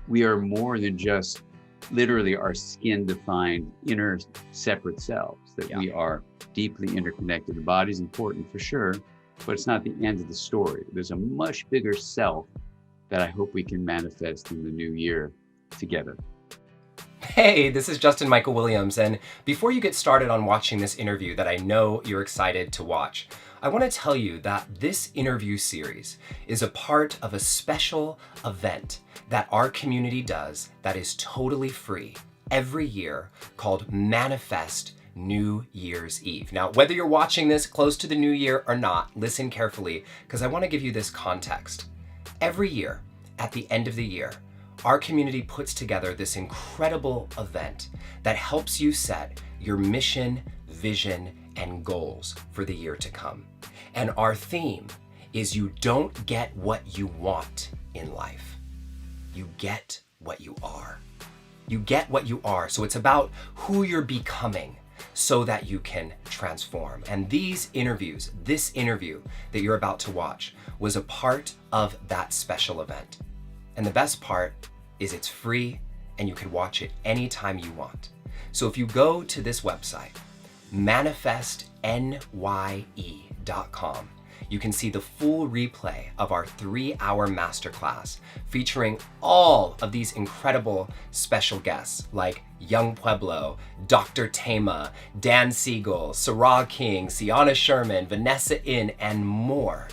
we are more than just literally our skin-defined inner separate selves, that Yeah. we are deeply interconnected. The body's important for sure, but it's not the end of the story. There's a much bigger self that I hope we can manifest in the new year together. Hey, this is Justin Michael Williams, and before you get started on watching this interview that I know you're excited to watch, I want to tell you that this interview series is a part of a special event that our community does that is totally free every year called Manifest New Year's Eve. Now, whether you're watching this close to the new year or not, listen carefully because I want to give you this context. Every year, at the end of the year, our community puts together this incredible event that helps you set your mission, vision, and goals for the year to come. And our theme is you don't get what you want in life. You get what you are. You get what you are. So it's about who you're becoming so that you can transform. And these interviews, this interview that you're about to watch, was a part of that special event. And the best part is it's free and you can watch it anytime you want. So if you go to this website, manifestnye.com, you can see the full replay of our 3-hour masterclass featuring all of these incredible special guests like Young Pueblo, Dr. Tama, Dan Siegel, Sará King, Sienna Sherman, Vanessa In, and more.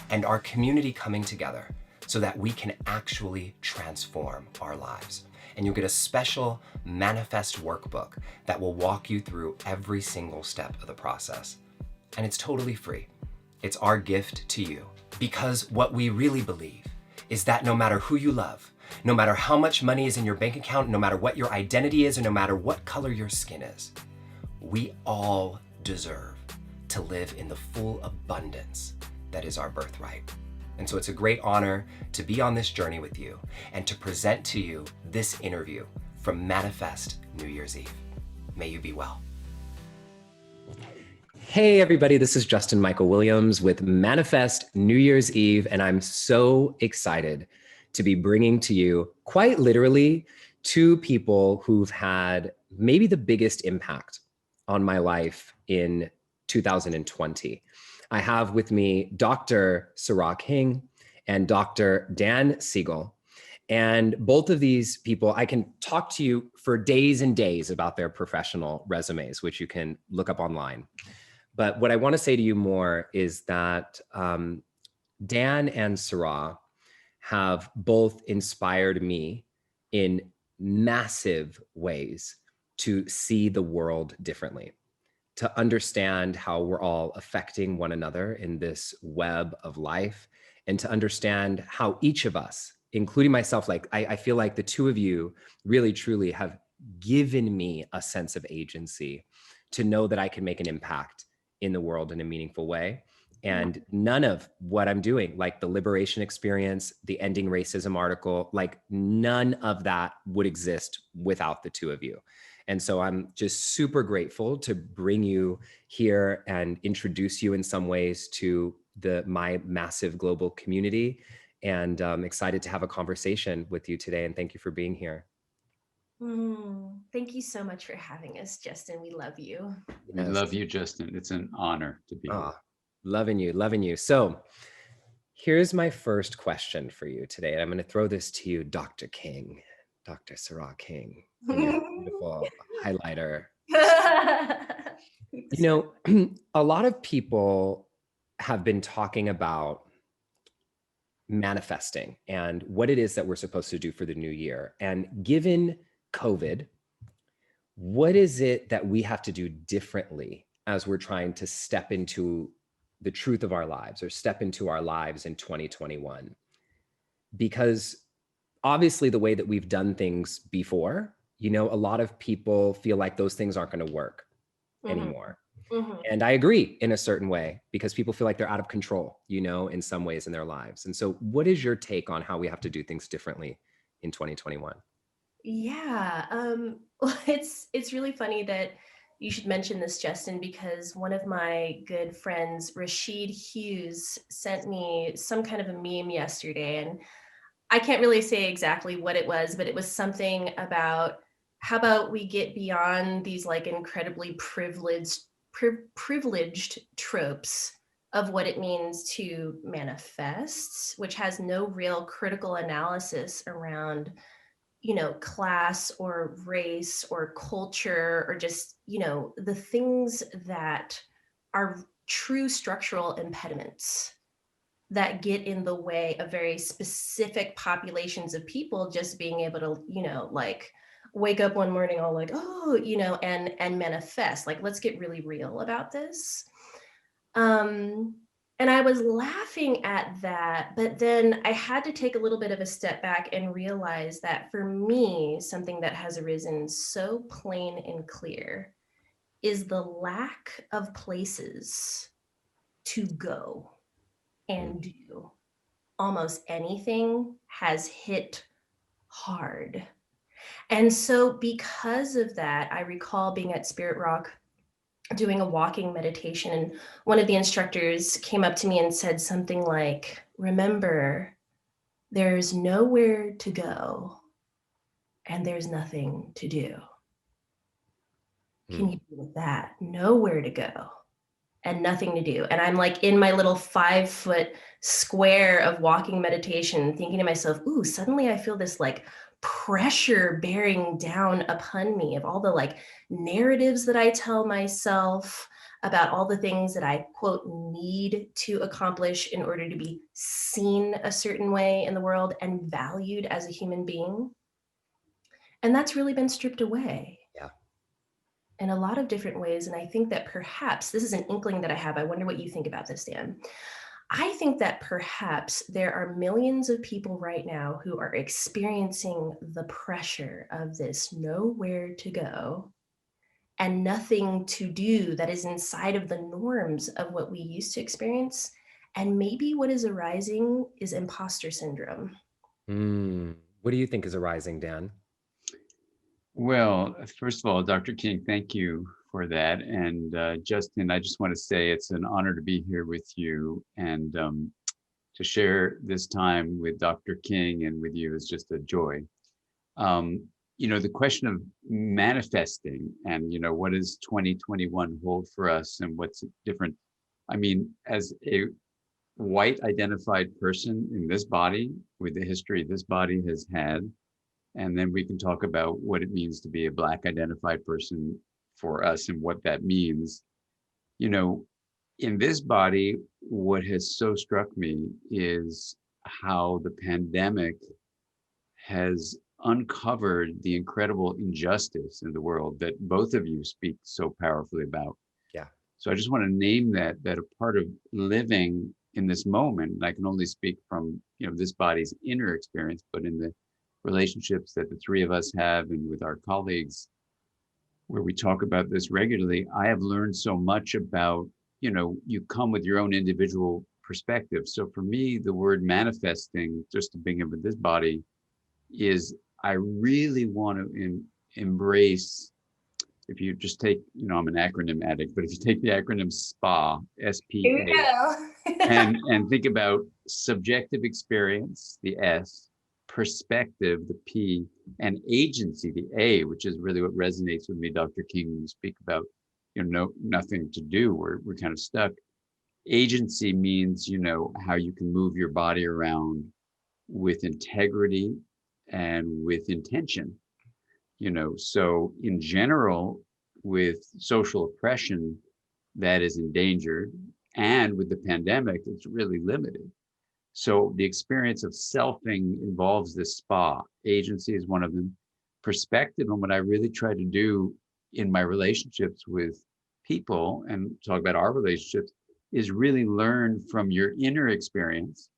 And our community coming together so that we can actually transform our lives. And you'll get a special manifest workbook that will walk you through every single step of the process. And it's totally free. It's our gift to you because what we really believe is that no matter who you love, no matter how much money is in your bank account, no matter what your identity is, and no matter what color your skin is, we all deserve to live in the full abundance that is our birthright. And so it's a great honor to be on this journey with you and to present to you this interview from Manifest New Year's Eve. May you be well. Hey everybody, this is Justin Michael Williams with Manifest New Year's Eve, and I'm so excited to be bringing to you, quite literally, two people who've had maybe the biggest impact on my life in 2020. I have with me Dr. Sará King and Dr. Dan Siegel. And both of these people, I can talk to you for days and days about their professional resumes, which you can look up online. But what I want to say to you more is that Dan and Sará have both inspired me in massive ways to see the world differently, to understand how we're all affecting one another in this web of life, and to understand how each of us, including myself, like I feel like the two of you really, truly have given me a sense of agency to know that I can make an impact in the world in a meaningful way. And none of what I'm doing, like the liberation experience, the ending racism article, like none of that would exist without the two of you. And so I'm just super grateful to bring you here and introduce you in some ways to my massive global community. And I'm excited to have a conversation with you today. And thank you for being here. Thank you so much for having us, Justin. We love you. We love you, Justin. It's an honor to be here. Loving you, loving you. So here's my first question for you today. And I'm going to throw this to you, Dr. King, Dr. Sará King, beautiful highlighter. You know, a lot of people have been talking about manifesting and what it is that we're supposed to do for the new year. And given COVID, what is it that we have to do differently as we're trying to step into the truth of our lives or step into our lives in 2021? Because obviously the way that we've done things before, you know, a lot of people feel like those things aren't going to work anymore. And I agree in a certain way because people feel like they're out of control, you know, in some ways in their lives. And so what is your take on how we have to do things differently in 2021? Yeah, well, it's really funny that you should mention this, Justin, because one of my good friends, Rashid Hughes, sent me some kind of a meme yesterday, and I can't really say exactly what it was, but it was something about how about we get beyond these like incredibly privileged tropes of what it means to manifest, which has no real critical analysis around, class or race or culture or just, the things that are true structural impediments that get in the way of very specific populations of people just being able to, like wake up one morning all like, oh, and manifest. Like, let's get really real about this. And I was laughing at that, but then I had to take a little bit of a step back and realize that for me, something that has arisen so plain and clear is the lack of places to go and do almost anything has hit hard. And so because of that, I recall being at Spirit Rock doing a walking meditation, and one of the instructors came up to me and said something like, remember, there's nowhere to go and there's nothing to do. Can you deal with that? Nowhere to go and nothing to do. And I'm like in my little 5-foot square of walking meditation, thinking to myself, ooh, suddenly I feel this like pressure bearing down upon me of all the like narratives that I tell myself about all the things that I quote need to accomplish in order to be seen a certain way in the world and valued as a human being. And that's really been stripped away. Yeah. In a lot of different ways. And I think that perhaps this is an inkling that I have. I wonder what you think about this, Dan. I think that perhaps there are millions of people right now who are experiencing the pressure of this nowhere to go and nothing to do that is inside of the norms of what we used to experience. And maybe what is arising is imposter syndrome. What do you think is arising, Dan? Well, first of all, Dr. King, thank you for that. And Justin, I just want to say it's an honor to be here with you, and to share this time with Dr. King and with you is just a joy. The question of manifesting and, what does 2021 hold for us and what's different? I mean, as a white identified person in this body with the history this body has had, and then we can talk about what it means to be a Black identified person for us and what that means. In this body, what has so struck me is how the pandemic has uncovered the incredible injustice in the world that both of you speak so powerfully about. Yeah. So I just want to name that a part of living in this moment, and I can only speak from, this body's inner experience, but in the relationships that the three of us have and with our colleagues, where we talk about this regularly, I have learned so much about, you come with your own individual perspective. So for me, the word manifesting, just to begin with this body, is I really want to embrace, if you just take, I'm an acronym addict, but if you take the acronym SPA, Here we S-P-A, go. and think about subjective experience, the S, perspective, the P, and agency, the A, which is really what resonates with me, Dr. King, when you speak about, nothing to do, we're kind of stuck. Agency means, how you can move your body around with integrity and with intention, so in general, with social oppression that is endangered, and with the pandemic, it's really limited. So the experience of selfing involves this SPA. Agency is one of them. Perspective, and what I really try to do in my relationships with people, and talk about our relationships, is really learn from your inner experience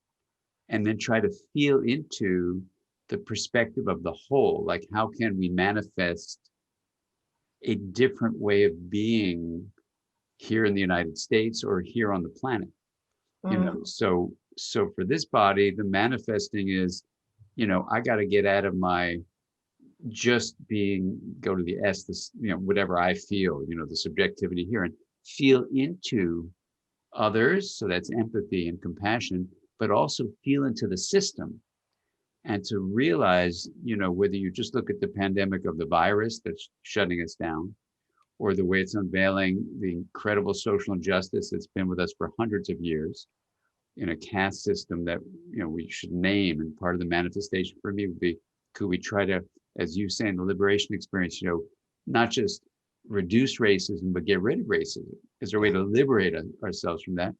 and then try to feel into the perspective of the whole. Like, how can we manifest a different way of being here in the United States or here on the planet? So for this body, the manifesting is, I got to get out of my just go to the S, this, whatever I feel, the subjectivity here, and feel into others. So that's empathy and compassion, but also feel into the system. and to realize, whether you just look at the pandemic of the virus that's shutting us down, or the way it's unveiling the incredible social injustice that's been with us for hundreds of years in a caste system that we should name. And part of the manifestation for me would be, could we try to, as you say in the liberation experience, not just reduce racism, but get rid of racism? Is there a way to liberate ourselves from that?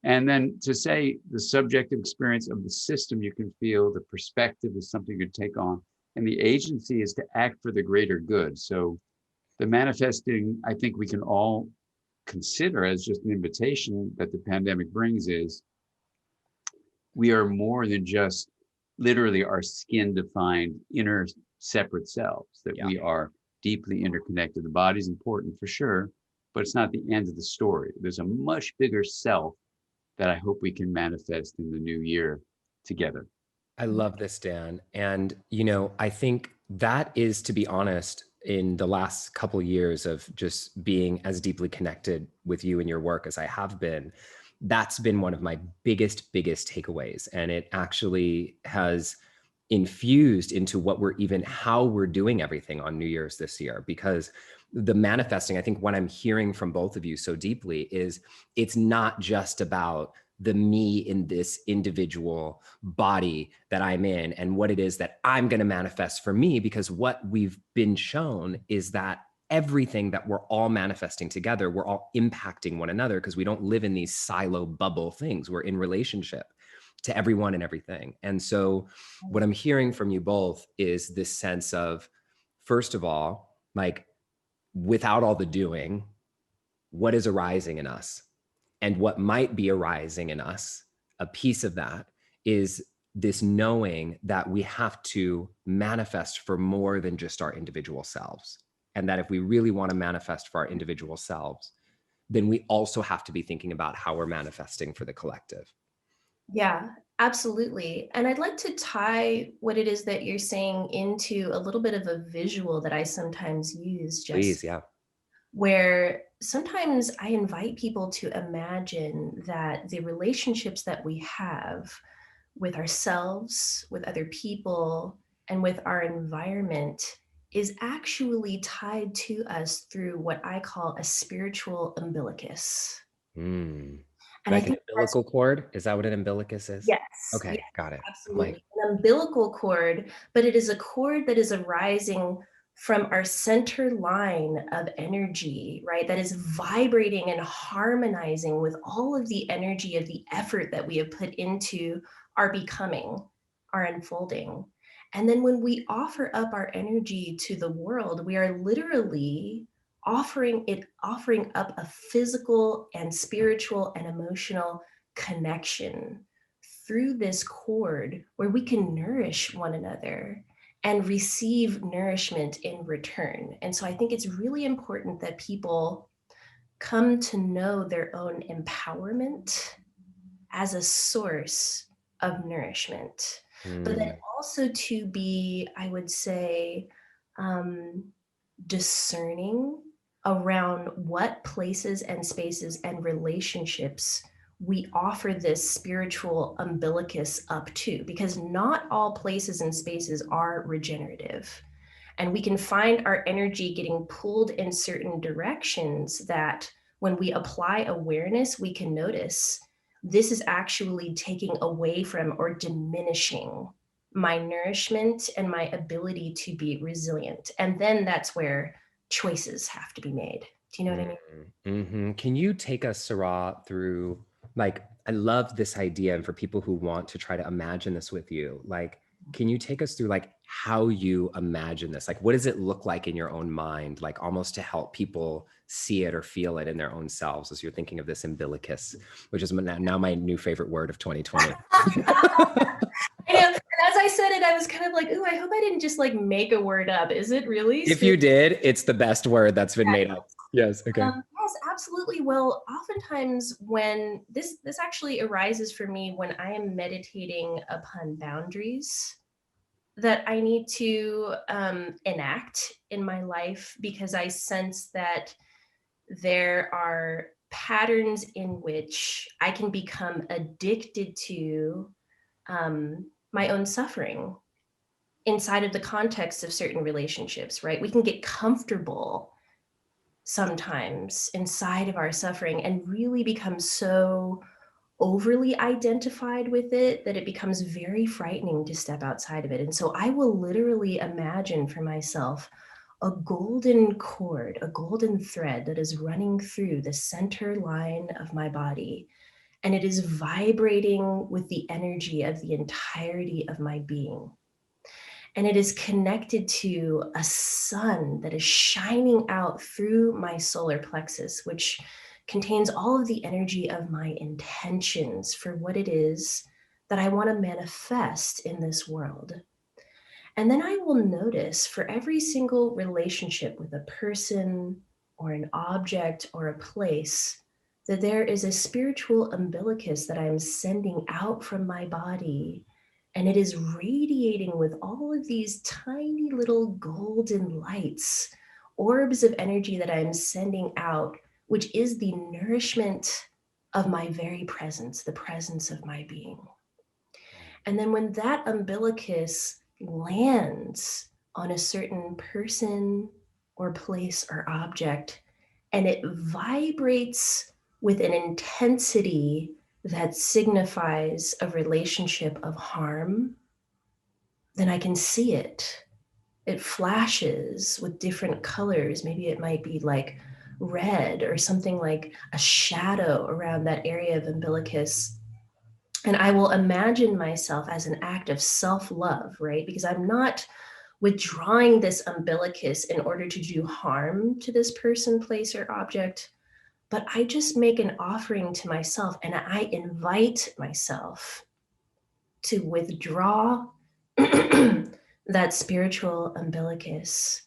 And then to say the subjective experience of the system you can feel, the perspective is something you could take on, and the agency is to act for the greater good. So the manifesting, I think we can all consider as just an invitation that the pandemic brings, is we are more than just literally our skin defined inner separate selves, that we are deeply interconnected. The body's important for sure, but it's not the end of the story. There's a much bigger self that I hope we can manifest in the new year together. I love this, Dan. And, I think that is, to be honest, in the last couple of years of just being as deeply connected with you and your work as I have been, that's been one of my biggest takeaways. And it actually has infused into how we're doing everything on New Year's this year, because the manifesting, I think what I'm hearing from both of you so deeply is it's not just about the me in this individual body that I'm in and what it is that I'm going to manifest for me, because what we've been shown is that everything that we're all manifesting together, we're all impacting one another, because we don't live in these silo bubble things. We're in relationship to everyone and everything. And so what I'm hearing from you both is this sense of, first of all, like, without all the doing, what is arising in us? And what might be arising in us, a piece of that is this knowing that we have to manifest for more than just our individual selves. And that if we really want to manifest for our individual selves, then we also have to be thinking about how we're manifesting for the collective. Yeah, absolutely. And I'd like to tie what it is that you're saying into a little bit of a visual that I sometimes use, Please, yeah. where sometimes I invite people to imagine that the relationships that we have with ourselves, with other people, and with our environment is actually tied to us through what I call a spiritual umbilicus. And I Like an think umbilical cord? Is that what an umbilicus is? yes, Okay, yes, got it. absolutely. An umbilical cord, but it is a cord that is arising from our center line of energy, right? That is vibrating and harmonizing with all of the energy of the effort that we have put into our becoming, our unfolding. And then when we offer up our energy to the world, we are literally offering up a physical and spiritual and emotional connection through this cord where we can nourish one another and receive nourishment in return. And so I think it's really important that people come to know their own empowerment as a source of nourishment, but then also to be, I would say, discerning around what places and spaces and relationships we offer this spiritual umbilicus up to, because not all places and spaces are regenerative. And we can find our energy getting pulled in certain directions that when we apply awareness, we can notice this is actually taking away from or diminishing my nourishment and my ability to be resilient. And then that's where choices have to be made. Do you know what I mean? Mm-hmm. Can you take us, Sarah, through, like, I love this idea, and for people who want to try to imagine this with you, like, can you take us through like how you imagine this? Like, what does it look like in your own mind? Like, almost to help people see it or feel it in their own selves as you're thinking of this umbilicus, which is now my new favorite word of 2020. I know. And as I said it, I was kind of like, ooh, I hope I didn't just like make a word up. Is it really? If you did, it's the best word that's been made up. Yes. Okay. Yes, absolutely. Well, oftentimes when this actually arises for me when I am meditating upon boundaries that I need to enact in my life, because I sense that there are patterns in which I can become addicted to my own suffering inside of the context of certain relationships, right? We can get comfortable sometimes inside of our suffering and really become so overly identified with it that it becomes very frightening to step outside of it. And so I will literally imagine for myself a golden cord, a golden thread that is running through the center line of my body. And it is vibrating with the energy of the entirety of my being. And it is connected to a sun that is shining out through my solar plexus, which contains all of the energy of my intentions for what it is that I want to manifest in this world. And then I will notice for every single relationship with a person or an object or a place that there is a spiritual umbilicus that I'm sending out from my body. And it is radiating with all of these tiny little golden lights, orbs of energy that I'm sending out, which is the nourishment of my very presence, the presence of my being. And then when that umbilicus lands on a certain person or place or object, and it vibrates with an intensity that signifies a relationship of harm, then I can see it. It flashes with different colors. Maybe it might be like red or something like a shadow around that area of umbilicus. And I will imagine myself as an act of self-love, right? Because I'm not withdrawing this umbilicus in order to do harm to this person, place, or object, but I just make an offering to myself and I invite myself to withdraw that spiritual umbilicus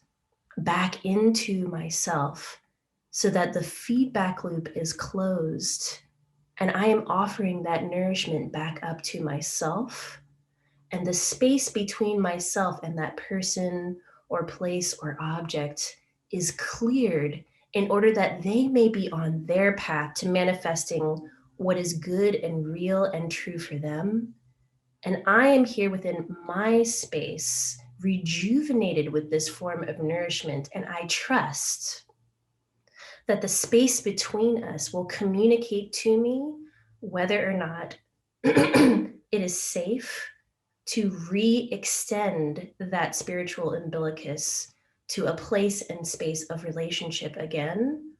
back into myself so that the feedback loop is closed. And I am offering that nourishment back up to myself, and the space between myself and that person or place or object is cleared in order that they may be on their path to manifesting what is good and real and true for them. And I am here within my space, rejuvenated with this form of nourishment. And I trust that the space between us will communicate to me whether or not it is safe to re-extend that spiritual umbilicus to a place and space of relationship again.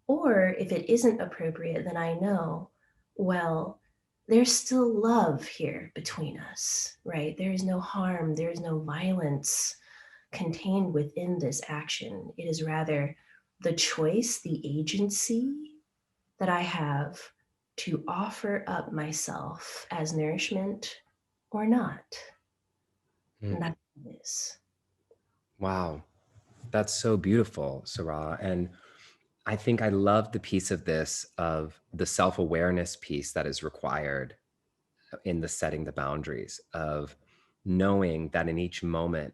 Or if it isn't appropriate, then I know, well, there's still love here between us, right? There is no harm, there is no violence contained within this action. It is rather the choice, the agency that I have to offer up myself as nourishment or not. And that's what it is. Wow. That's so beautiful, Sarah. And I think I love the piece of this, of the self-awareness piece that is required in the setting the boundaries, of knowing that in each moment,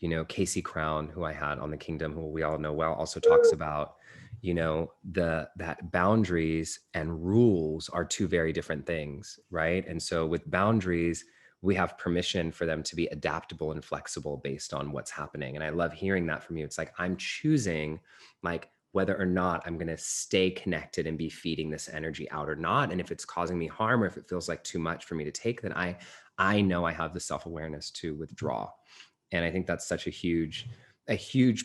you know, Casey Crown, who I had on The Kingdom, who we all know well, also talks about, you know, that boundaries and rules are two very different things, right? And so with boundaries, we have permission for them to be adaptable and flexible based on what's happening. And I love hearing that from you. It's like, I'm choosing like whether or not I'm going to stay connected and be feeding this energy out or not. And if it's causing me harm, or if it feels like too much for me to take, then I know I have the self-awareness to withdraw. And I think that's such a huge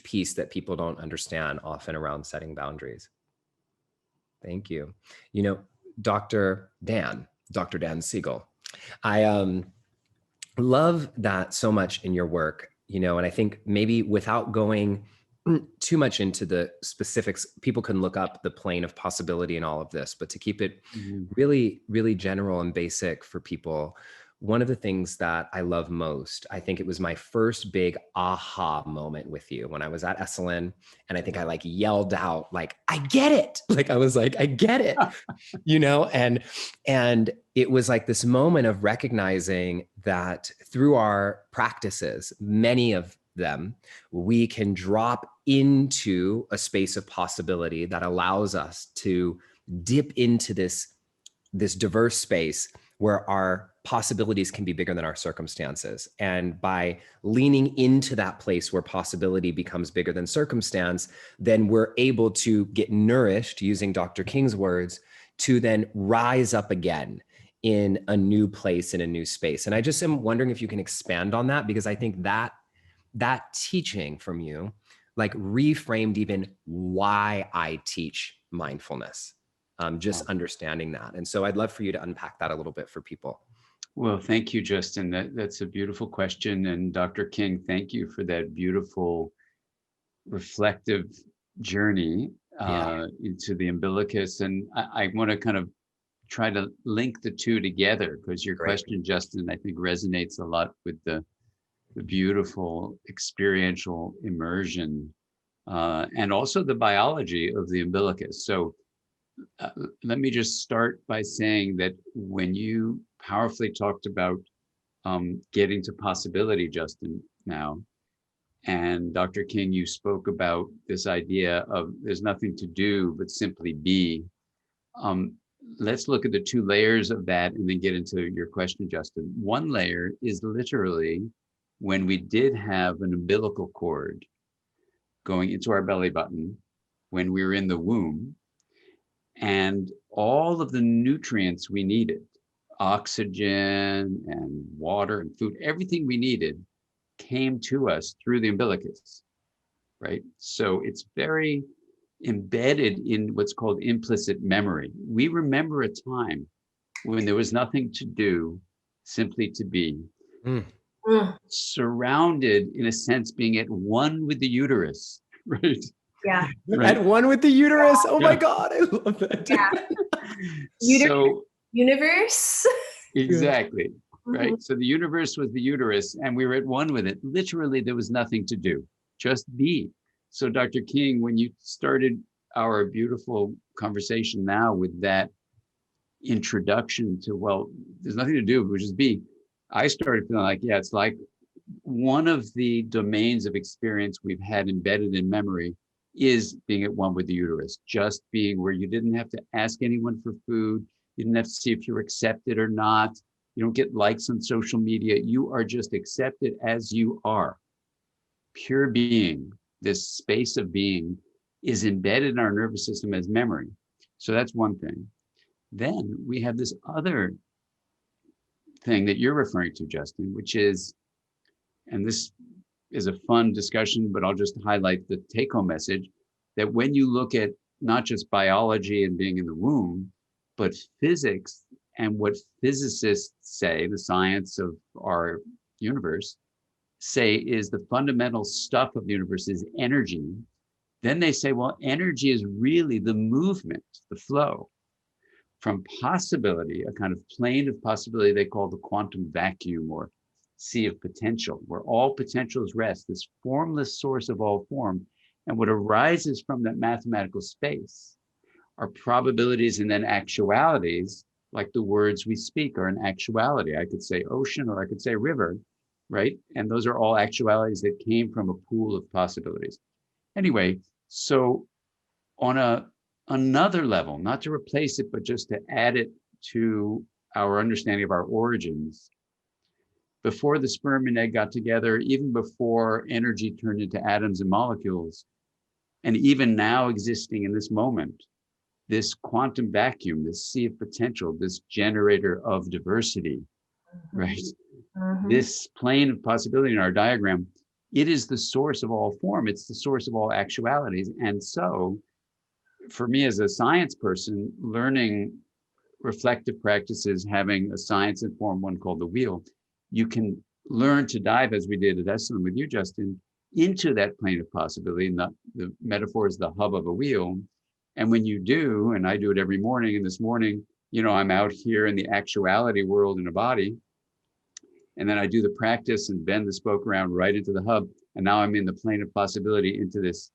piece that people don't understand often around setting boundaries. Thank you. You know, Dr. Dan Siegel, I love that so much in your work, you know, and I think maybe without going too much into the specifics, people can look up the plane of possibility and all of this, but to keep it really, really general and basic for people, one of the things that I love most, I think it was my first big aha moment with you when I was at Esalen. And I think I like yelled out, like, I get it. Like, I was like, I get it, you know? And it was like this moment of recognizing that through our practices, many of them, we can drop into a space of possibility that allows us to dip into this diverse space where our possibilities can be bigger than our circumstances. And by leaning into that place where possibility becomes bigger than circumstance, then we're able to get nourished, using Dr. King's words, to then rise up again in a new place, in a new space. And I just am wondering if you can expand on that, because I think that teaching from you like reframed even why I teach mindfulness, just understanding that. And so I'd love for you to unpack that a little bit for people. Well, thank you, Justin. That's a beautiful question. And Dr. King, thank you for that beautiful reflective journey into the umbilicus. And I want to kind of try to link the two together, because your question, Justin, I think resonates a lot with the beautiful experiential immersion and also the biology of the umbilicus. So let me just start by saying that when you powerfully talked about getting to possibility, Justin, now, and Dr. King, you spoke about this idea of there's nothing to do but simply be. Let's look at the two layers of that and then get into your question, Justin. One layer is literally when we did have an umbilical cord going into our belly button when we were in the womb, and all of the nutrients we needed, oxygen and water and food, everything we needed came to us through the umbilicus, right? So it's very embedded in what's called implicit memory. We remember a time when there was nothing to do, simply to be. Surrounded, in a sense, being at one with the uterus, right? Yeah. Right. At one with the uterus. Oh my God, I love that. Yeah. So, universe. Exactly. Right. So the universe was the uterus and we were at one with it. Literally, there was nothing to do, just be. So Dr. King, when you started our beautiful conversation now with that introduction to, well, there's nothing to do, but just be, I started feeling like, yeah, it's like one of the domains of experience we've had embedded in memory is being at one with the uterus, just being where you didn't have to ask anyone for food. You didn't have to see if you're accepted or not. You don't get likes on social media. You are just accepted as you are. Pure being, this space of being, is embedded in our nervous system as memory. So that's one thing. Then we have this other thing that you're referring to, Justin, which is, and this is a fun discussion, but I'll just highlight the take-home message, that when you look at not just biology and being in the womb, but physics and what physicists say, the science of our universe, say is the fundamental stuff of the universe is energy. Then they say, well, energy is really the movement, the flow from possibility, a kind of plane of possibility they call the quantum vacuum or sea of potential, where all potentials rest, this formless source of all form. And what arises from that mathematical space are probabilities and then actualities, like the words we speak are an actuality. I could say ocean or I could say river, right? And those are all actualities that came from a pool of possibilities. Anyway, so on another level, not to replace it, but just to add it to our understanding of our origins, before the sperm and egg got together, even before energy turned into atoms and molecules, and even now existing in this moment, this quantum vacuum, this sea of potential, this generator of diversity, right? This plane of possibility in our diagram, it is the source of all form. It's the source of all actualities. And so for me as a science person, learning reflective practices, having a science-informed one called the wheel, you can learn to dive, as we did at Esalen with you, Justin, into that plane of possibility. And the metaphor is the hub of a wheel. And when you do, and I do it every morning, and this morning, I'm out here in the actuality world in a body, and then I do the practice and bend the spoke around right into the hub. And now I'm in the plane of possibility into this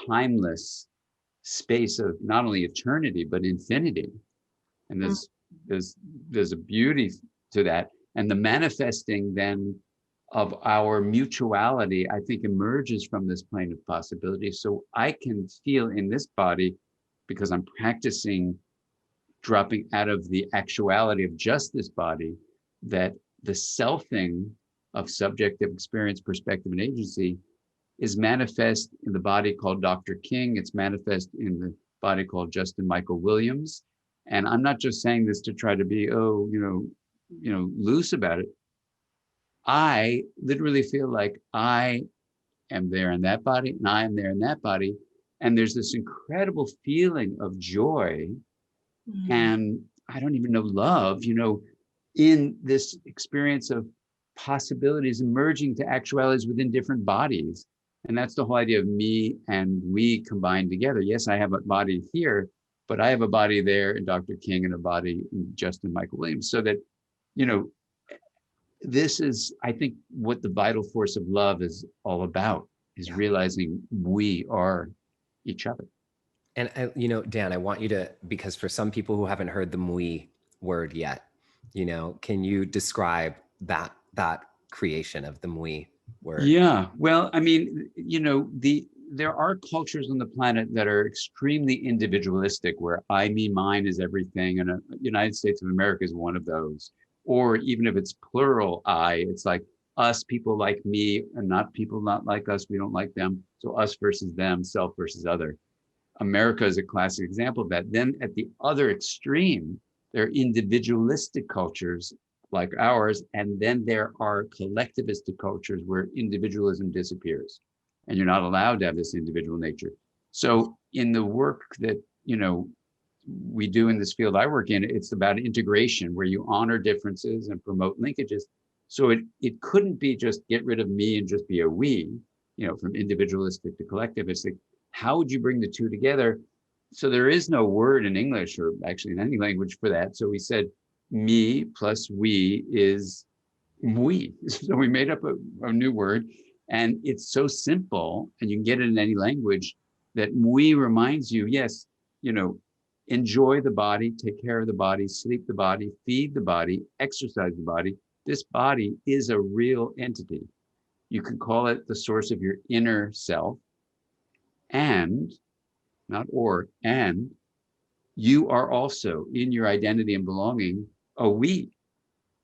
timeless space of not only eternity, but infinity. And there's a beauty to that. And the manifesting then of our mutuality, I think, emerges from this plane of possibility. So I can feel in this body, because I'm practicing dropping out of the actuality of just this body, that the selfing of subjective experience, perspective, and agency is manifest in the body called Dr. King. It's manifest in the body called Justin Michael Williams. And I'm not just saying this to try to be, loose about it. I literally feel like I am there in that body, and I am there in that body. And there's this incredible feeling of joy and I don't even know love, in this experience of possibilities emerging to actualities within different bodies. And that's the whole idea of me and we combined together. Yes, I have a body here, but I have a body there in Dr. King and a body in Justin Michael Williams. So that, this is, I think, what the vital force of love is all about, is realizing we are each other. And Dan, I want you to, because for some people who haven't heard the "mui" word yet, can you describe that creation of the "mui" word? Yeah, well, I mean, there are cultures on the planet that are extremely individualistic, where I, me, mine is everything, and the United States of America is one of those. Or even if it's plural I, it's like us, people like me, and not people not like us, we don't like them. So us versus them, self versus other. America is a classic example of that. Then at the other extreme, there are individualistic cultures like ours, and then there are collectivistic cultures where individualism disappears, and you're not allowed to have this individual nature. So in the work that we do in this field I work in, it's about integration, where you honor differences and promote linkages. So it couldn't be just get rid of me and just be a we, from individualistic to collectivistic. How would you bring the two together? So there is no word in English, or actually in any language, for that. So we said me plus we is we. So we made up a new word, and it's so simple, and you can get it in any language, that we reminds you, yes, enjoy the body, take care of the body, sleep the body, feed the body, exercise the body. This body is a real entity. You can call it the source of your inner self, and and you are also, in your identity and belonging, a we.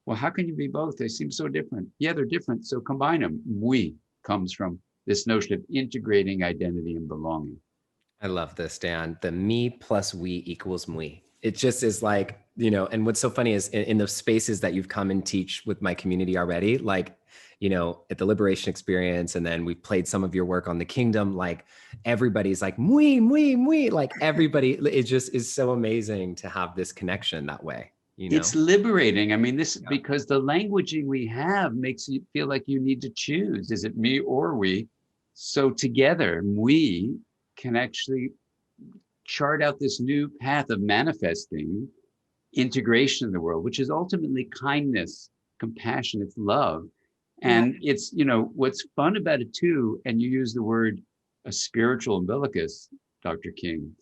Well, how can you be both? They seem so different. Yeah, they're different, so combine them. We comes from this notion of integrating identity and belonging. I love this, Dan. The me plus we equals mui. It just is like, and what's so funny is in the spaces that you've come and teach with my community already, like, at the Liberation Experience, and then we've played some of your work on the Kingdom, like everybody's like, mui, mui, mui, like everybody, it just is so amazing to have this connection that way. It's liberating. I mean, this is because the languaging we have makes you feel like you need to choose. Is it me or we? So together, we can actually chart out this new path of manifesting integration in the world, which is ultimately kindness, compassion, it's love. And it's, what's fun about it too, and you use the word a spiritual umbilicus, Dr. King.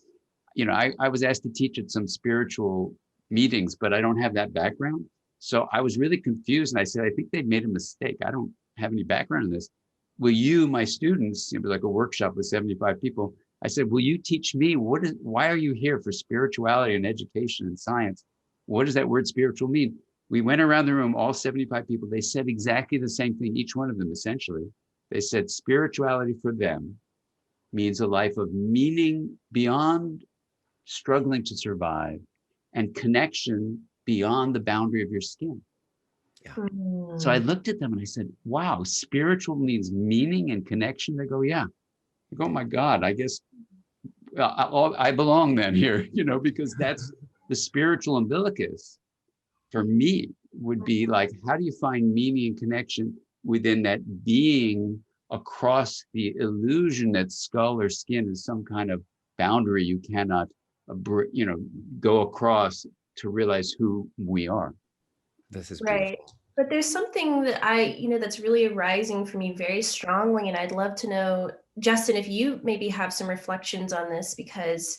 I was asked to teach at some spiritual meetings, but I don't have that background. So I was really confused. And I said, I think they made a mistake. I don't have any background in this. Will you, my students, it was like a workshop with 75 people. I said, will you teach me why are you here for spirituality and education and science? What does that word spiritual mean? We went around the room, all 75 people. They said exactly the same thing, each one of them, essentially. They said spirituality for them means a life of meaning beyond struggling to survive, and connection beyond the boundary of your skin. Yeah. So I looked at them and I said, wow, spiritual means meaning and connection. They go, yeah. I go, oh my God, I guess I belong then here, because that's the spiritual umbilicus for me would be like, how do you find meaning and connection within that being across the illusion that skull or skin is some kind of boundary you cannot, go across to realize who we are. This is beautiful. Right. But there's something that that's really arising for me very strongly. And I'd love to know, Justin, if you maybe have some reflections on this, because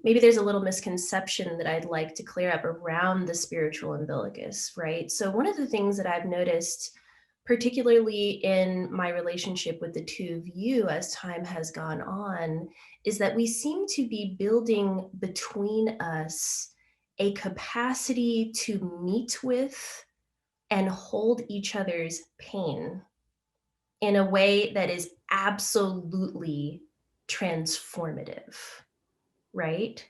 maybe there's a little misconception that I'd like to clear up around the spiritual umbilicus, right? So one of the things that I've noticed, particularly in my relationship with the two of you as time has gone on, is that we seem to be building between us a capacity to meet with and hold each other's pain in a way that is absolutely transformative, right?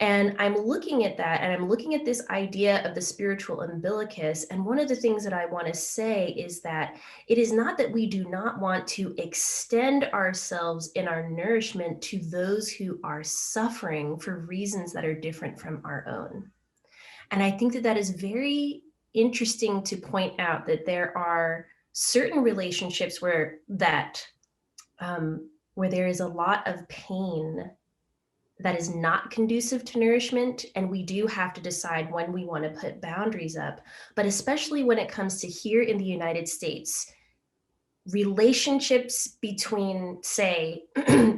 And I'm looking at that, and I'm looking at this idea of the spiritual umbilicus. And one of the things that I want to say is that it is not that we do not want to extend ourselves in our nourishment to those who are suffering for reasons that are different from our own. And I think that that is very interesting to point out, that there are certain relationships where there is a lot of pain that is not conducive to nourishment, and we do have to decide when we want to put boundaries up. But especially when it comes to here in the United States, relationships between, say,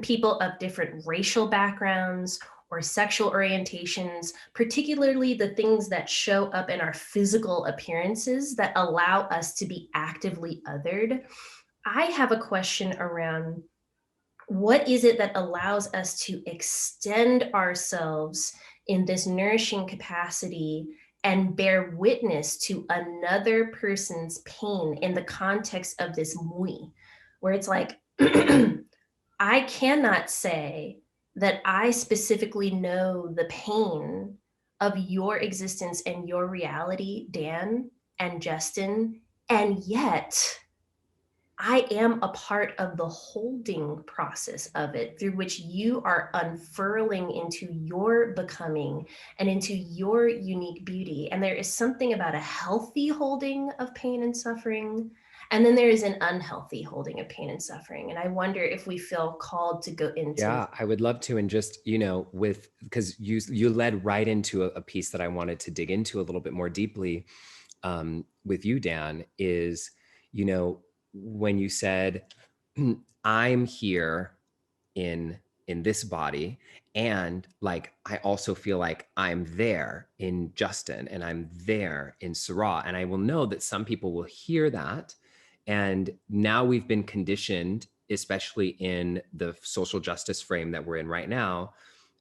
people of different racial backgrounds or sexual orientations, particularly the things that show up in our physical appearances that allow us to be actively othered. I have a question around, what is it that allows us to extend ourselves in this nourishing capacity and bear witness to another person's pain in the context of this mui, where it's like, I cannot say that I specifically know the pain of your existence and your reality, Dan and Justin, and yet I am a part of the holding process of it, through which you are unfurling into your becoming and into your unique beauty. And there is something about a healthy holding of pain and suffering, and then there is an unhealthy holding of pain and suffering. And I wonder if we feel called to go into. Yeah, I would love to. And just, because you led right into a piece that I wanted to dig into a little bit more deeply with you, Dan, is, when you said, I'm here in this body, and like I also feel like I'm there in Justin, and I'm there in Sará, and I will know that some people will hear that. And now we've been conditioned, especially in the social justice frame that we're in right now,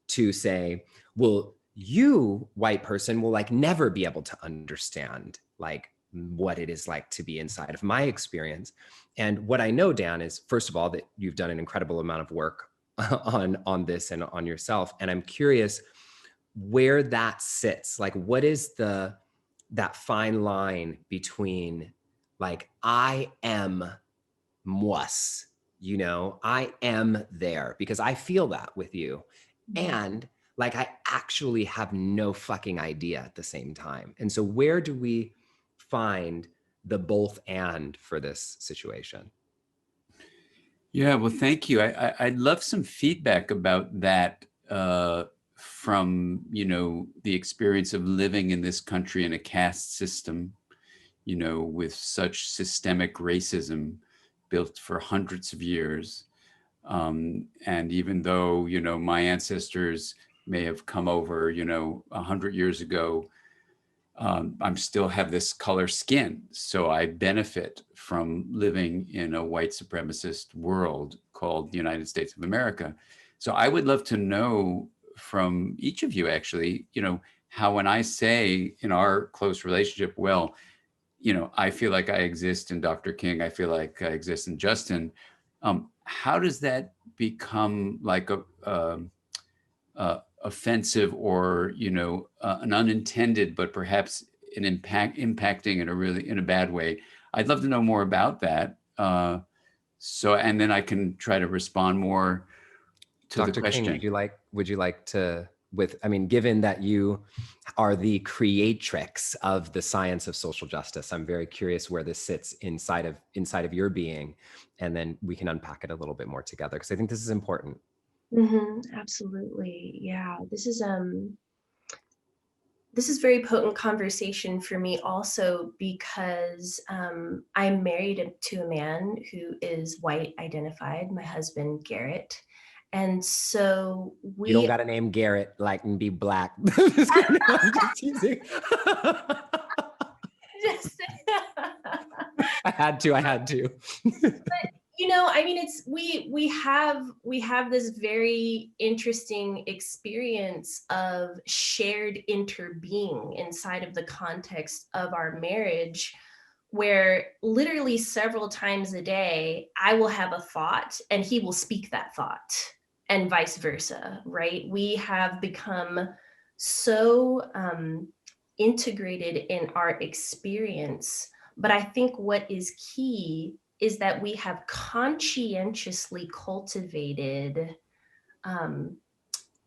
to say, well, you, white person, will like never be able to understand like what it is like to be inside of my experience. And what I know, Dan, is first of all, that you've done an incredible amount of work on this and on yourself. And I'm curious where that sits. Like, what is that fine line between like, I am moi, I am there because I feel that with you. And like, I actually have no fucking idea at the same time. And so where do we find the both and for this situation? Yeah, well, thank you. I'd love some feedback about that from, the experience of living in this country in a caste system, with such systemic racism built for hundreds of years. And even though, my ancestors may have come over, 100 years ago, I'm still have this color skin. So I benefit from living in a white supremacist world called the United States of America. So I would love to know from each of you, actually, how when I say in our close relationship, well, I feel like I exist in Dr. King, I feel like I exist in Justin. How does that become like a offensive or an unintended, but perhaps an impacting in a bad way? I'd love to know more about that. And then I can try to respond more to Dr. the question. King, would you like to, given that you are the creatrix of the science of social justice, I'm very curious where this sits inside of your being, and then we can unpack it a little bit more together, because I think this is important. Absolutely. Yeah. This is very potent conversation for me also, because I'm married to a man who is white identified, my husband, Garrett. And so you don't got to name Garrett like and be black. I'm just teasing. Just, I had to. but You know, I mean, it's we have this very interesting experience of shared interbeing inside of the context of our marriage, where literally several times a day I will have a thought and he will speak that thought, and vice versa, right? We have become so integrated in our experience. But I think what is key is that we have conscientiously cultivated um,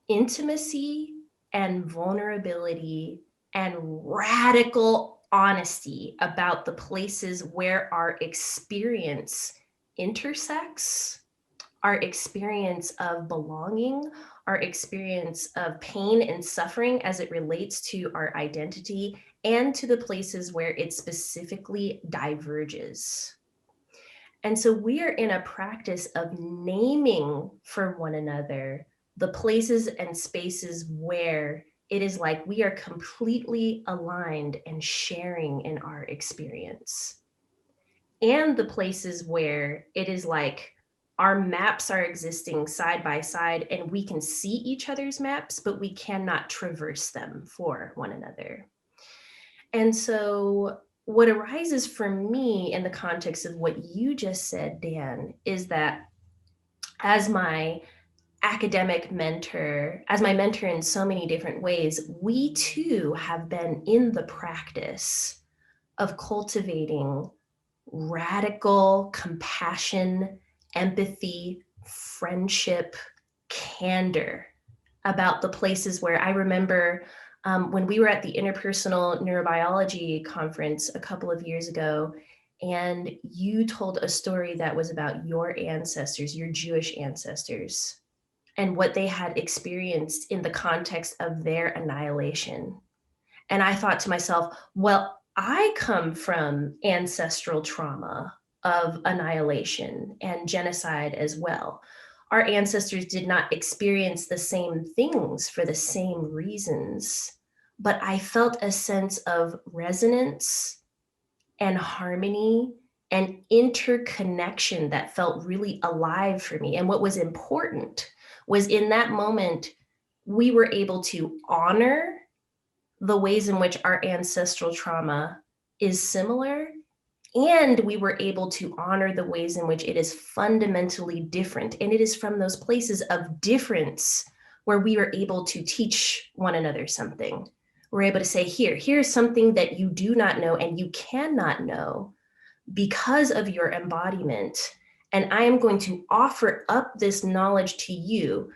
intimacy and vulnerability and radical honesty about the places where our experience intersects, our experience of belonging, our experience of pain and suffering as it relates to our identity, and to the places where it specifically diverges. And so we are in a practice of naming for one another the places and spaces where it is like we are completely aligned and sharing in our experience, and the places where it is like our maps are existing side by side and we can see each other's maps, but we cannot traverse them for one another. And so what arises for me in the context of what you just said, Dan, is that as my academic mentor, as my mentor in so many different ways, we too have been in the practice of cultivating radical compassion, empathy, friendship, candor about the places where I remember when we were at the Interpersonal Neurobiology Conference a couple of years ago, and you told a story that was about your ancestors, your Jewish ancestors, and what they had experienced in the context of their annihilation. And I thought to myself, well, I come from ancestral trauma of annihilation and genocide as well. Our ancestors did not experience the same things for the same reasons, but I felt a sense of resonance and harmony and interconnection that felt really alive for me. And what was important was in that moment, we were able to honor the ways in which our ancestral trauma is similar, and we were able to honor the ways in which it is fundamentally different. And it is from those places of difference where we were able to teach one another something. We're able to say, here's something that you do not know and you cannot know because of your embodiment. And I am going to offer up this knowledge to you,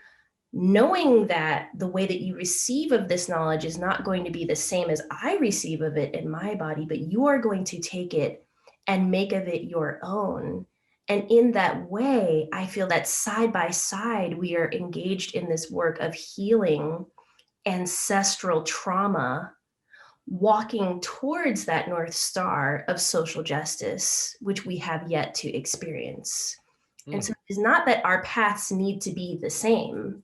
knowing that the way that you receive of this knowledge is not going to be the same as I receive of it in my body, but you are going to take it and make of it your own. And in that way, I feel that side by side, we are engaged in this work of healing ancestral trauma, walking towards that North Star of social justice, which we have yet to experience. And so it's not that our paths need to be the same,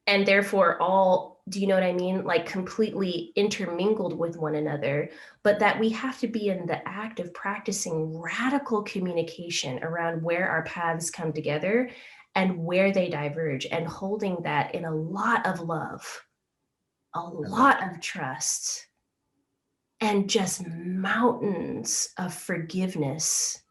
and therefore all, do you know what I mean? Like completely intermingled with one another, but that we have to be in the act of practicing radical communication around where our paths come together and where they diverge, and holding that in a lot of love, a lot of trust, and just mountains of forgiveness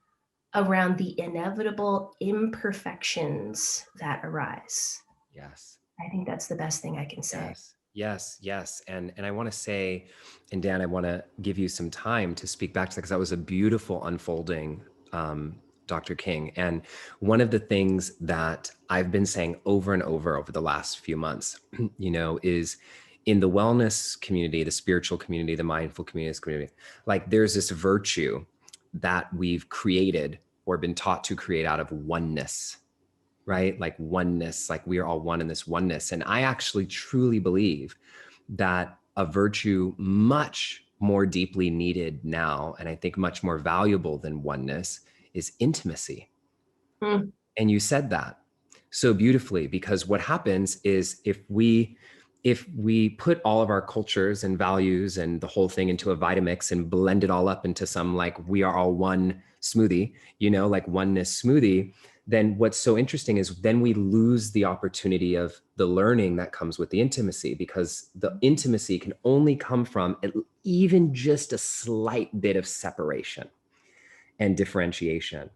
around the inevitable imperfections that arise. Yes. I think that's the best thing I can say. Yes. Yes. Yes. And I want to say, and Dan, I want to give you some time to speak back to that, because that was a beautiful unfolding, Dr. King. And one of the things that I've been saying over and over the last few months, is in the wellness community, the spiritual community, the mindful community, like there's this virtue that we've created or been taught to create out of oneness, right? Like oneness, like we are all one in this oneness. And I actually truly believe that a virtue much more deeply needed now, and I think much more valuable than oneness, is intimacy. And you said that so beautifully, because what happens is if we put all of our cultures and values and the whole thing into a Vitamix and blend it all up into some like we are all one smoothie, like oneness smoothie, then what's so interesting is then we lose the opportunity of the learning that comes with the intimacy, because the intimacy can only come from even just a slight bit of separation and differentiation.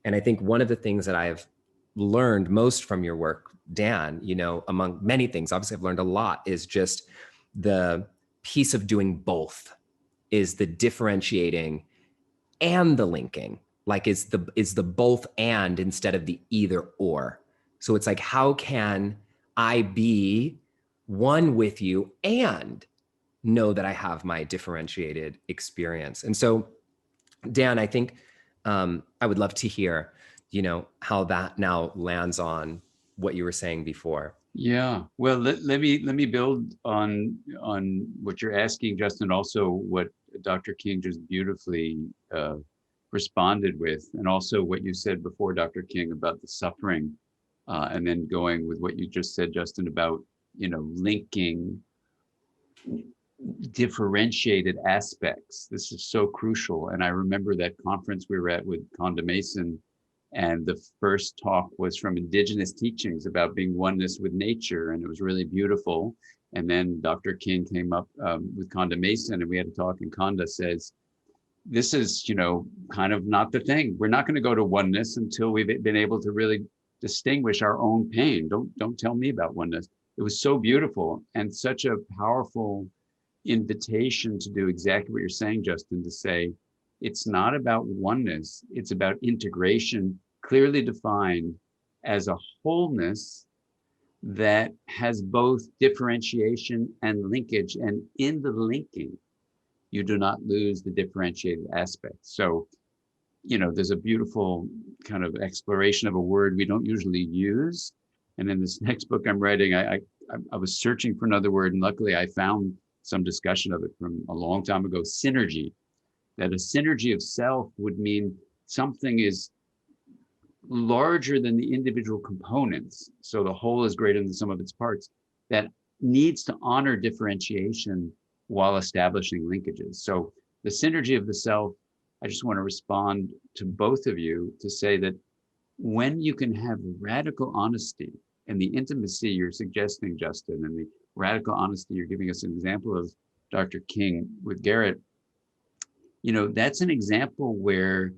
And I think one of the things that I've learned most from your work, Dan, among many things, obviously I've learned a lot, is just the piece of doing both, is the differentiating and the linking, like is the both and instead of the either or. So it's like, how can I be one with you and know that I have my differentiated experience? And so, Dan, I think I would love to hear, how that now lands on what you were saying before. Yeah, well, let me build on what you're asking, Justin. Also, what Dr. King just beautifully responded with, and also what you said before, Dr. King, about the suffering, and then going with what you just said, Justin, about linking differentiated aspects. This is so crucial. And I remember that conference we were at with Conda Mason, and the first talk was from indigenous teachings about being oneness with nature, and it was really beautiful. And then Dr. King came up with Conda Mason, and we had a talk, and Conda says, this is, kind of not the thing. We're not going to go to oneness until we've been able to really distinguish our own pain. Don't tell me about oneness. It was so beautiful and such a powerful invitation to do exactly what you're saying, Justin, to say, it's not about oneness, it's about integration, clearly defined as a wholeness that has both differentiation and linkage. And in the linking, you do not lose the differentiated aspect. So, there's a beautiful kind of exploration of a word we don't usually use. And in this next book I'm writing, I was searching for another word, and luckily I found some discussion of it from a long time ago, synergy. That a synergy of self would mean something is larger than the individual components. So the whole is greater than the sum of its parts. That needs to honor differentiation while establishing linkages. So the synergy of the self, I just want to respond to both of you to say that when you can have radical honesty and the intimacy you're suggesting, Justin, and the radical honesty you're giving us an example of, Dr. King, with Garrett, that's an example where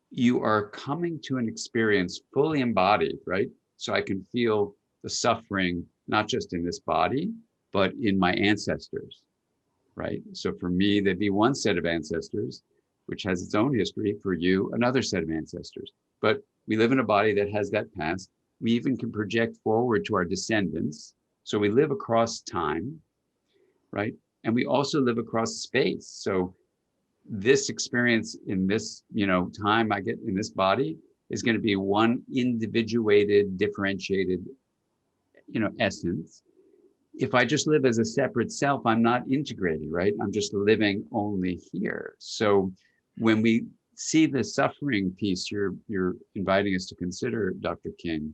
you are coming to an experience fully embodied, right? So I can feel the suffering, not just in this body, but in my ancestors, right? So for me, there'd be one set of ancestors, which has its own history. For you, another set of ancestors. But we live in a body that has that past. We even can project forward to our descendants. So we live across time, right? And we also live across space. So this experience in this, time I get in this body is going to be one individuated, differentiated, essence. If I just live as a separate self, I'm not integrated, right? I'm just living only here. So when we see the suffering piece you're inviting us to consider, Dr. King,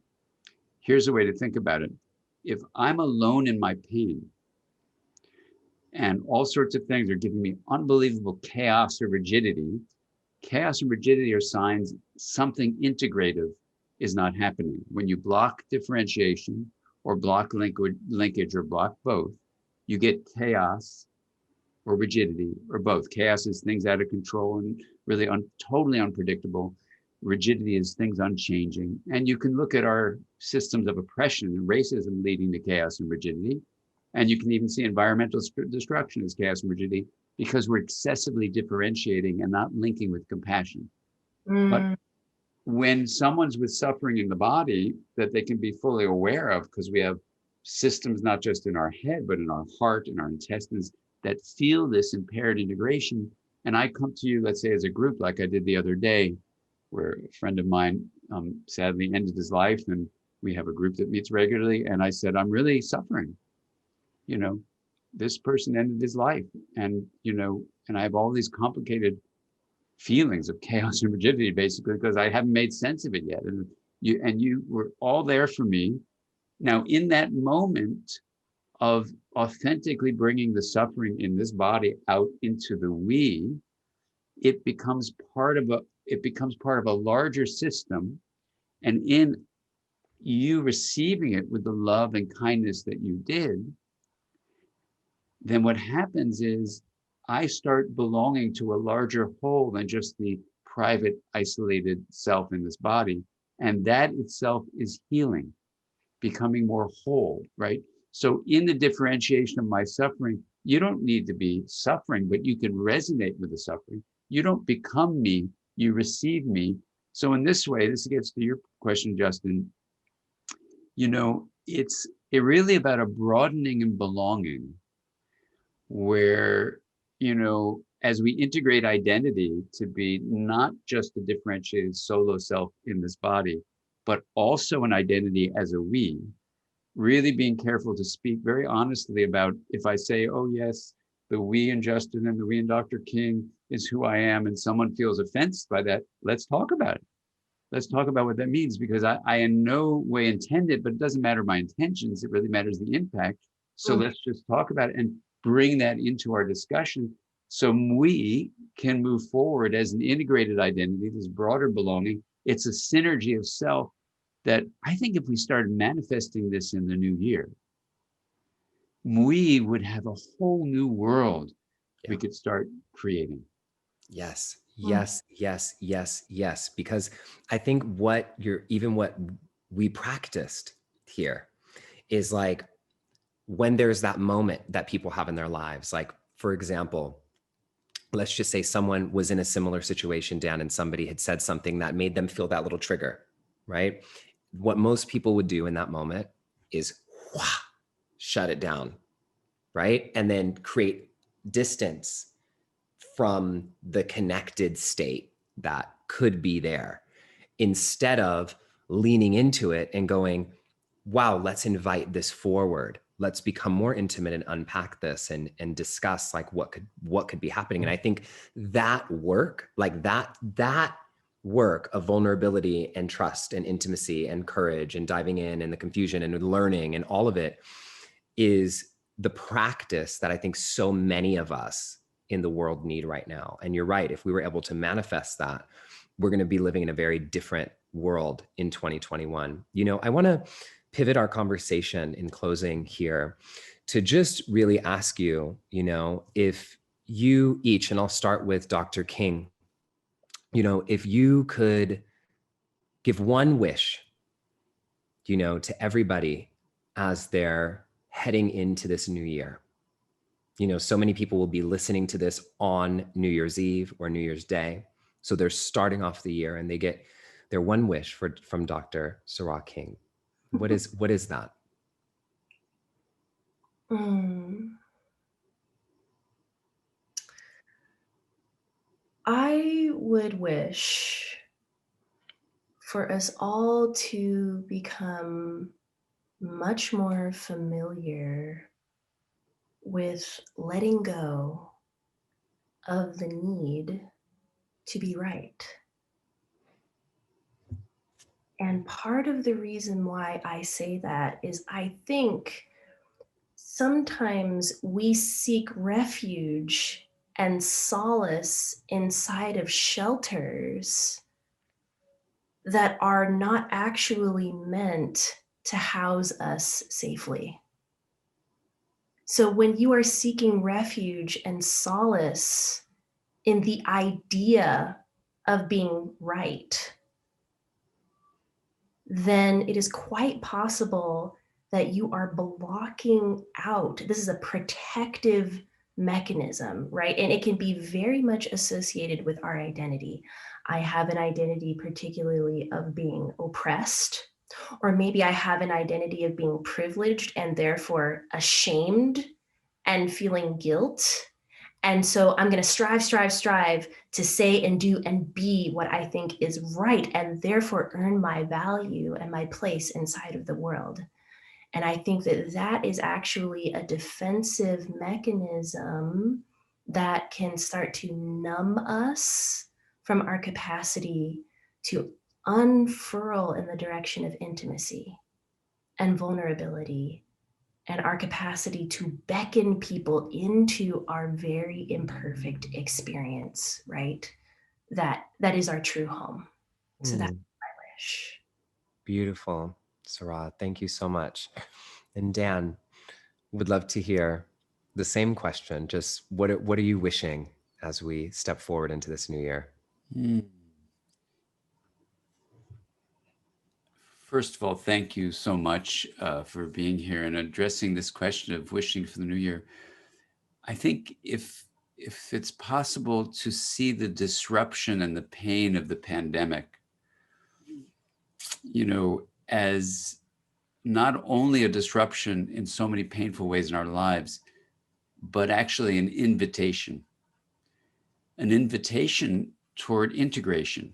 here's a way to think about it. If I'm alone in my pain, and all sorts of things are giving me unbelievable chaos or rigidity. Chaos and rigidity are signs something integrative is not happening. When you block differentiation or block linkage or block both, you get chaos or rigidity or both. Chaos is things out of control and really totally unpredictable. Rigidity is things unchanging. And you can look at our systems of oppression and racism leading to chaos and rigidity. And you can even see environmental destruction as chaos and rigidity because we're excessively differentiating and not linking with compassion. But when someone's with suffering in the body that they can be fully aware of, because we have systems not just in our head, but in our heart, in our intestines, that feel this impaired integration. And I come to you, let's say as a group, like I did the other day, where a friend of mine sadly ended his life, and we have a group that meets regularly. And I said, I'm really suffering. This person ended his life, and I have all these complicated feelings of chaos and rigidity, basically, because I haven't made sense of it yet. And you were all there for me. Now, in that moment of authentically bringing the suffering in this body out into the we, it becomes part of it becomes part of a larger system. And in you receiving it with the love and kindness that you did, then what happens is I start belonging to a larger whole than just the private, isolated self in this body. And that itself is healing, becoming more whole, right? So in the differentiation of my suffering, you don't need to be suffering, but you can resonate with the suffering. You don't become me, you receive me. So in this way, this gets to your question, Justin, it's really about a broadening and belonging where, as we integrate identity to be not just a differentiated solo self in this body, but also an identity as a we, really being careful to speak very honestly about if I say, oh, yes, the we and Justin and the we and Dr. King is who I am, and someone feels offensed by that, let's talk about it. Let's talk about what that means, because I in no way intend it, but it doesn't matter my intentions. It really matters the impact. So let's just talk about it and bring that into our discussion so we can move forward as an integrated identity, this broader belonging. It's a synergy of self that I think if we started manifesting this in the new year, we would have a whole new world we could start creating. Yes, yes, yes, yes, yes. Because I think what we practiced here is like when there's that moment that people have in their lives, like, for example, let's just say someone was in a similar situation, Dan, and somebody had said something that made them feel that little trigger, right? What most people would do in that moment is shut it down, right? And then create distance from the connected state that could be there, instead of leaning into it and going, wow, let's invite this forward. Let's become more intimate and unpack this and discuss like what could be happening. And I think that work, like that work of vulnerability and trust and intimacy and courage and diving in and the confusion and learning and all of it is the practice that I think so many of us in the world need right now. And you're right, if we were able to manifest that, we're going to be living in a very different world in 2021. I want to pivot our conversation in closing here to just really ask you, if you each, and I'll start with Dr. King, if you could give one wish, to everybody as they're heading into this new year. So many people will be listening to this on New Year's Eve or New Year's Day. So they're starting off the year and they get their one wish from Dr. Sará King. What is that? I would wish for us all to become much more familiar with letting go of the need to be right. And part of the reason why I say that is I think sometimes we seek refuge and solace inside of shelters that are not actually meant to house us safely. So when you are seeking refuge and solace in the idea of being right, then it is quite possible that you are blocking out. This is a protective mechanism, right? And it can be very much associated with our identity. I have an identity particularly of being oppressed, or maybe I have an identity of being privileged and therefore ashamed and feeling guilt. And so I'm going to strive to say and do and be what I think is right, and therefore earn my value and my place inside of the world. And I think that is actually a defensive mechanism that can start to numb us from our capacity to unfurl in the direction of intimacy and vulnerability and our capacity to beckon people into our very imperfect experience, right? that is our true home. So that's my wish. Beautiful. Sará, thank you so much. And Dan, would love to hear the same question. Just what are you wishing as we step forward into this new year? First of all, thank you so much for being here and addressing this question of wishing for the new year. I think if it's possible to see the disruption and the pain of the pandemic, as not only a disruption in so many painful ways in our lives, but actually an invitation toward integration,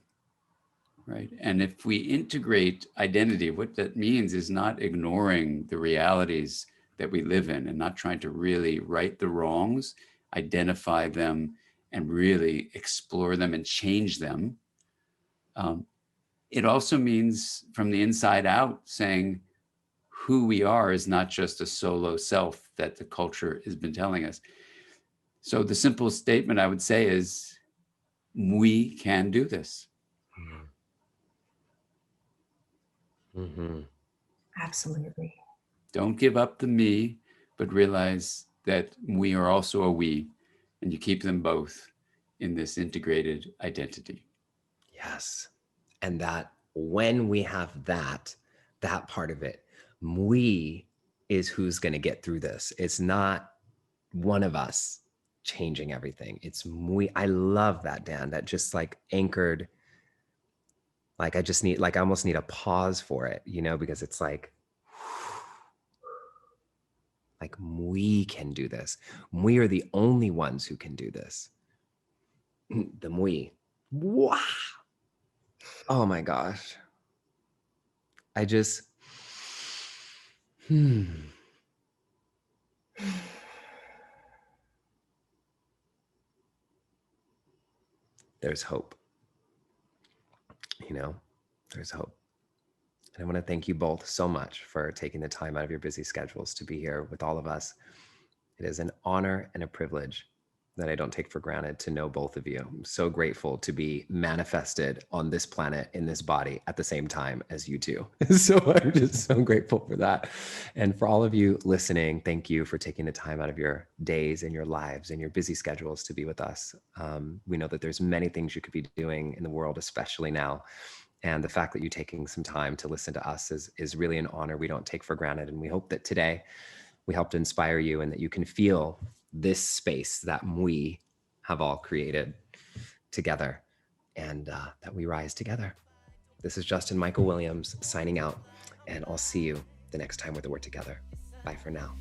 right? And if we integrate identity, what that means is not ignoring the realities that we live in and not trying to really right the wrongs, identify them, and really explore them and change them. It also means from the inside out saying who we are is not just a solo self that the culture has been telling us. So the simple statement I would say is, we can do this. Absolutely. Don't give up the me, but realize that we are also a we, and you keep them both in this integrated identity. Yes. And that when we have that part of it, we is who's going to get through this. It's not one of us changing everything. It's we. I love that, Dan. That just like anchored, like I almost need a pause for it, because it's like we can do this. We are the only ones who can do this. The we. Wow. Oh my gosh. I just, there's hope. There's hope. And I want to thank you both so much for taking the time out of your busy schedules to be here with all of us. It is an honor and a privilege that I don't take for granted to know both of you. I'm so grateful to be manifested on this planet in this body at the same time as you two. So I'm just so grateful for that. And for all of you listening, thank you for taking the time out of your days and your lives and your busy schedules to be with us. We know that there's many things you could be doing in the world, especially now. And the fact that you're taking some time to listen to us is really an honor we don't take for granted. And we hope that today we helped inspire you and that you can feel this space that we have all created together and that we rise together. This is Justin Michael Williams signing out, and I'll see you the next time we're together. Bye for now.